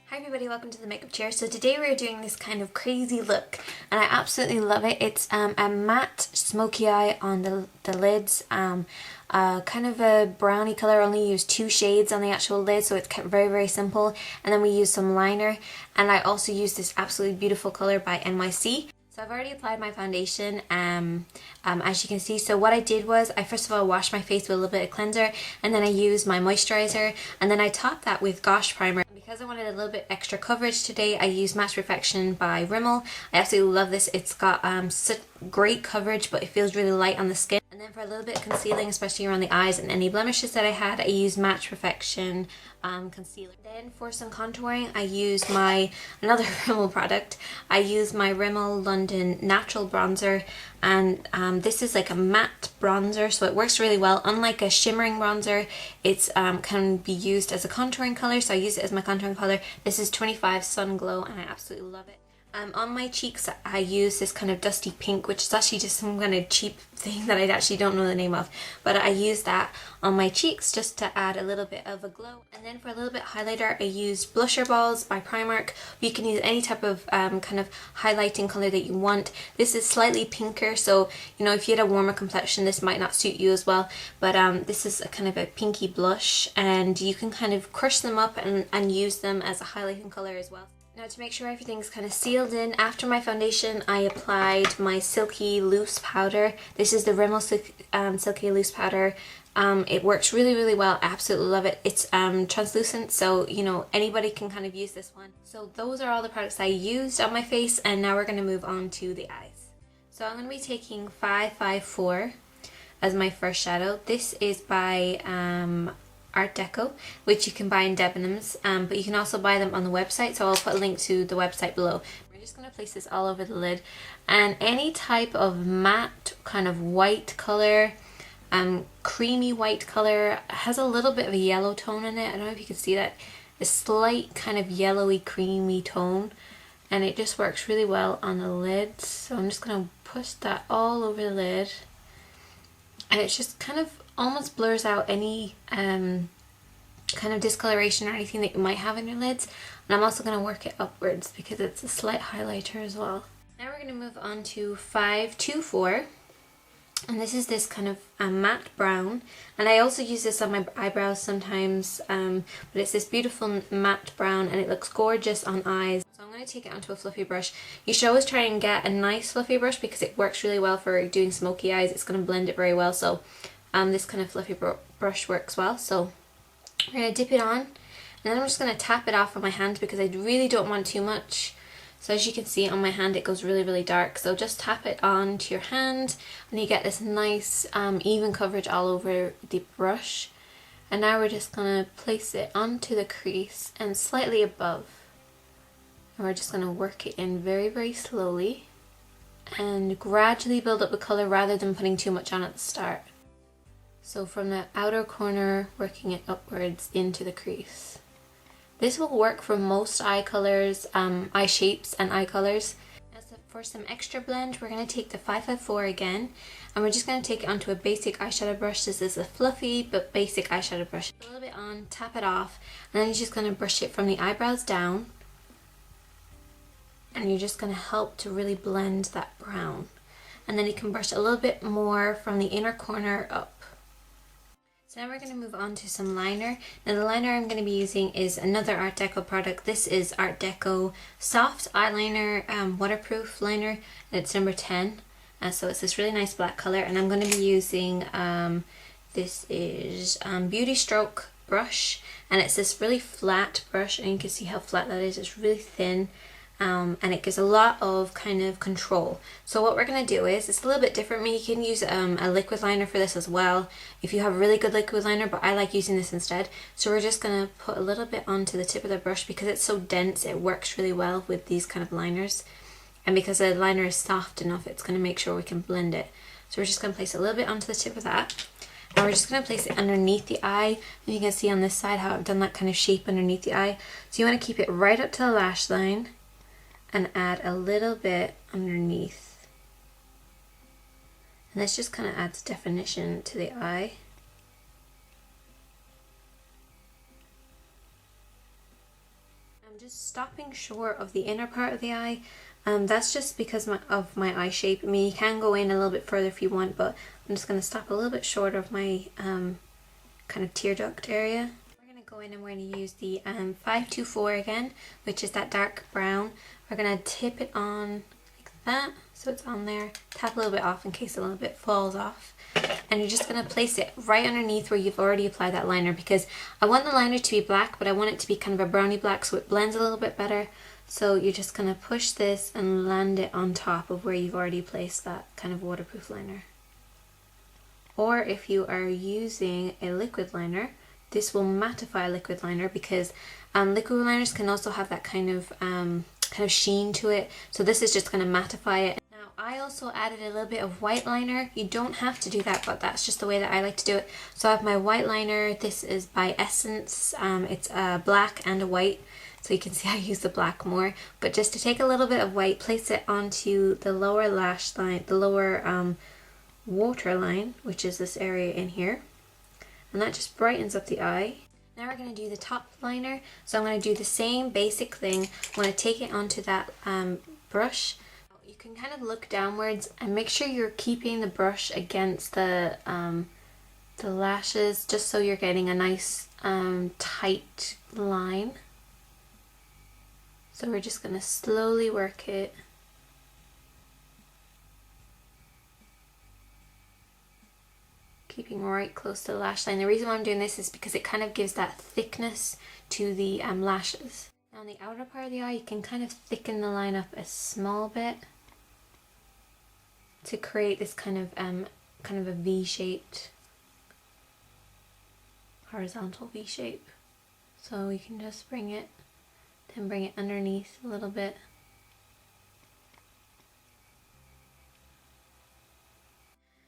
Hi everybody, welcome to the makeup chair. So today we're doing this kind of crazy look and I absolutely love it. It's a matte smoky eye on the lids, kind of a browny colour. Only use 2 shades on the actual lid, so it's kept very simple. And then we use some liner, and I also use this absolutely beautiful colour by N.Y.C. So I've already applied my foundation, as you can see. So what I did was I first of all washed my face with a little bit of cleanser, and then I used my moisturiser, and then I topped that with Gosh primer. Because I wanted a little bit extra coverage today, I used Match Perfection by Rimmel. I absolutely love this. It's got such great coverage, but it feels really light on the skin. And then for a little bit of concealing, especially around the eyes and any blemishes that I had, I used Match Perfection concealer. Then for some contouring, I used another Rimmel product. I used my Rimmel London Natural Bronzer, and this is like a matte bronzer, so it works really well. Unlike a shimmering bronzer, it's can be used as a contouring color, so I use it as my contouring color. This is 25 Sun Glow, and I absolutely love it. On my cheeks, I use this kind of dusty pink, which is actually just some kind of cheap thing that I actually don't know the name of, but I use that on my cheeks just to add a little bit of a glow. And then for a little bit highlighter, I used Blusher Balls by Primark. You can use any type of kind of highlighting color that you want. This is slightly pinker, so you know, if you had a warmer complexion, this might not suit you as well, but this is a kind of a pinky blush, and you can kind of crush them up and use them as a highlighting color as well. Now, to make sure everything's kind of sealed in, after my foundation, I applied my Silky Loose Powder. This is the Rimmel Silky Loose Powder. It works really well. I absolutely love it. It's translucent, so you know, anybody can kind of use this one. So those are all the products I used on my face, and now we're going to move on to the eyes. So I'm going to be taking 554 as my first shadow. This is by Artdeco, which you can buy in Debenhams, but you can also buy them on the website, so I'll put a link to the website below. We're just going to place this all over the lid, and any type of matte kind of white color, creamy white color, has a little bit of a yellow tone in it. I don't know if you can see that, a slight kind of yellowy creamy tone, and it just works really well on the lid. So I'm just going to push that all over the lid, and it just kind of almost blurs out any kind of discoloration or anything that you might have in your lids. And I'm also going to work it upwards because it's a slight highlighter as well. Now we're going to move on to 524, and this is this kind of matte brown, and I also use this on my eyebrows sometimes, but it's this beautiful matte brown and it looks gorgeous on eyes. So I'm going to take it onto a fluffy brush. You should always try and get a nice fluffy brush because it works really well for doing smoky eyes. It's going to blend it very well, so this kind of fluffy brush works well. So we're going to dip it on, and then I'm just going to tap it off on my hand because I really don't want too much. So as you can see on my hand, it goes really dark, so just tap it onto your hand and you get this nice even coverage all over the brush. And now we're just going to place it onto the crease and slightly above, and we're just going to work it in very slowly and gradually build up the colour rather than putting too much on at the start. So from the outer corner, working it upwards into the crease. This will work for most eye colors, eye shapes and eye colors. As for some extra blend, we're going to take the 554 again, and we're just going to take it onto a basic eyeshadow brush. This is a fluffy but basic eyeshadow brush. A little bit on, tap it off, and then you're just going to brush it from the eyebrows down. And you're just going to help to really blend that brown. And then you can brush a little bit more from the inner corner up. So now we're going to move on to some liner. Now the liner I'm going to be using is another Artdeco product. This is Artdeco Soft Eyeliner Waterproof Liner, and it's number 10. So it's this really nice black color, and I'm going to be using, this is Beauty Stroke brush, and it's this really flat brush, and you can see how flat that is. It's really thin. And it gives a lot of kind of control. So what we're going to do is, it's a little bit different. You can use a liquid liner for this as well if you have a really good liquid liner, but I like using this instead. So we're just going to put a little bit onto the tip of the brush because it's so dense. It works really well with these kind of liners, and because the liner is soft enough, it's going to make sure we can blend it. So we're just going to place a little bit onto the tip of that, and we're just going to place it underneath the eye. And you can see on this side how I've done that kind of shape underneath the eye. So you want to keep it right up to the lash line and add a little bit underneath. And this just kind of adds definition to the eye. I'm just stopping short of the inner part of the eye. That's just because of my eye shape. I mean, you can go in a little bit further if you want, but I'm just going to stop a little bit short of my kind of tear duct area. We're going to go in and we're going to use the 524 again, which is that dark brown. We're going to tip it on like that, so it's on there. Tap a little bit off in case a little bit falls off. And you're just going to place it right underneath where you've already applied that liner, because I want the liner to be black, but I want it to be kind of a brownie black so it blends a little bit better. So you're just going to push this and land it on top of where you've already placed that kind of waterproof liner. Or if you are using a liquid liner, this will mattify liquid liner, because liquid liners can also have that kind of sheen to it. So this is just going to mattify it. I also added a little bit of white liner. You don't have to do that, but that's just the way that I like to do it. So I have my white liner. This is by Essence. It's a black and a white, so you can see I use the black more. But just to take a little bit of white, place it onto the lower lash line, the lower water line, which is this area in here. And that just brightens up the eye. Now we're going to do the top liner. So I'm going to do the same basic thing. I'm going to take it onto that brush. You can kind of look downwards and make sure you're keeping the brush against the lashes, just so you're getting a nice tight line. So we're just going to slowly work it. Keeping right close to the lash line. The reason why I'm doing this is because it kind of gives that thickness to the lashes. Now on the outer part of the eye, you can kind of thicken the line up a small bit to create this kind of a V-shaped, horizontal V shape. So we can just bring it underneath a little bit.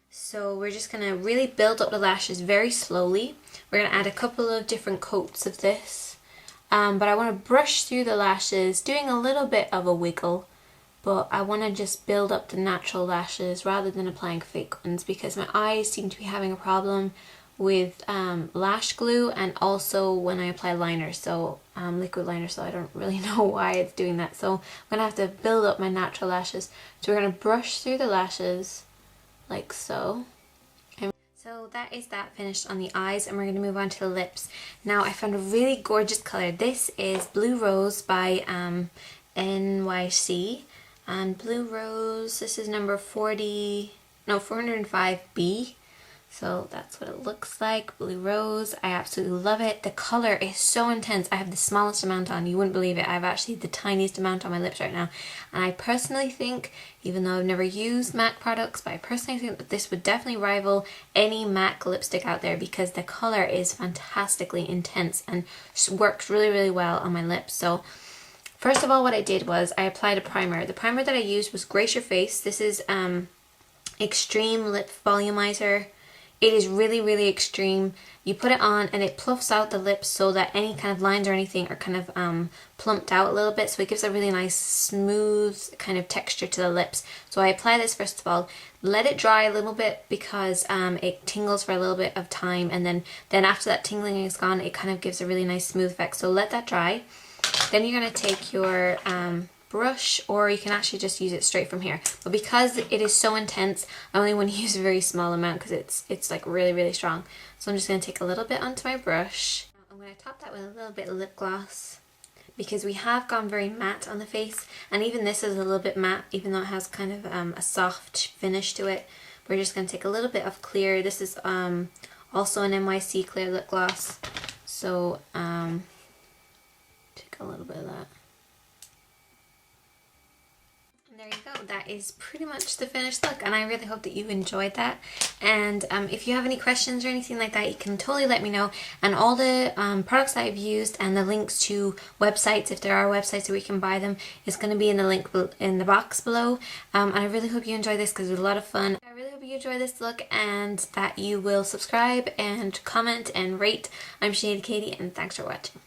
So we're just going to really build up the lashes very slowly. We're going to add a couple of different coats of this. But I want to brush through the lashes, doing a little bit of a wiggle. But I want to just build up the natural lashes rather than applying fake ones, because my eyes seem to be having a problem with lash glue, and also when I apply liner, so liquid liner, so I don't really know why it's doing that. So I'm going to have to build up my natural lashes. So we're going to brush through the lashes like so. So that is that finished on the eyes, and we're going to move on to the lips. Now I found a really gorgeous colour. This is Blue Rose by N.Y.C. And Blue Rose, this is number 405B. So that's what it looks like, Blue Rose. I absolutely love it. The colour is so intense. I have the smallest amount on. You wouldn't believe it. I have actually the tiniest amount on my lips right now. And I personally think, even though I've never used MAC products, but I personally think that this would definitely rival any MAC lipstick out there, because the colour is fantastically intense and works really, really well on my lips. So first of all, what I did was I applied a primer. The primer that I used was Grace Your Face. This is Extreme Lip Volumizer. It is really, really extreme. You put it on and it pluffs out the lips so that any kind of lines or anything are kind of plumped out a little bit. So it gives a really nice smooth kind of texture to the lips. So I apply this first of all, let it dry a little bit, because it tingles for a little bit of time, and then after that tingling is gone, it kind of gives a really nice smooth effect. So let that dry. Then you're going to take your brush, or you can actually just use it straight from here. But because it is so intense, I only want to use a very small amount, because it's like really, really strong. So I'm just going to take a little bit onto my brush. I'm going to top that with a little bit of lip gloss, because we have gone very matte on the face, and even this is a little bit matte, even though it has kind of a soft finish to it. We're just going to take a little bit of clear. This is also an N.Y.C clear lip gloss. So take a little bit of that. There you go. That is pretty much the finished look, and I really hope that you enjoyed that. And if you have any questions or anything like that, you can totally let me know. And all the products that I've used and the links to websites, if there are websites where you can buy them, is going to be in the link in the box below. And I really hope you enjoy this, because it was a lot of fun. I really hope you enjoy this look, and that you will subscribe and comment and rate. I'm Sineadycady, and thanks for watching.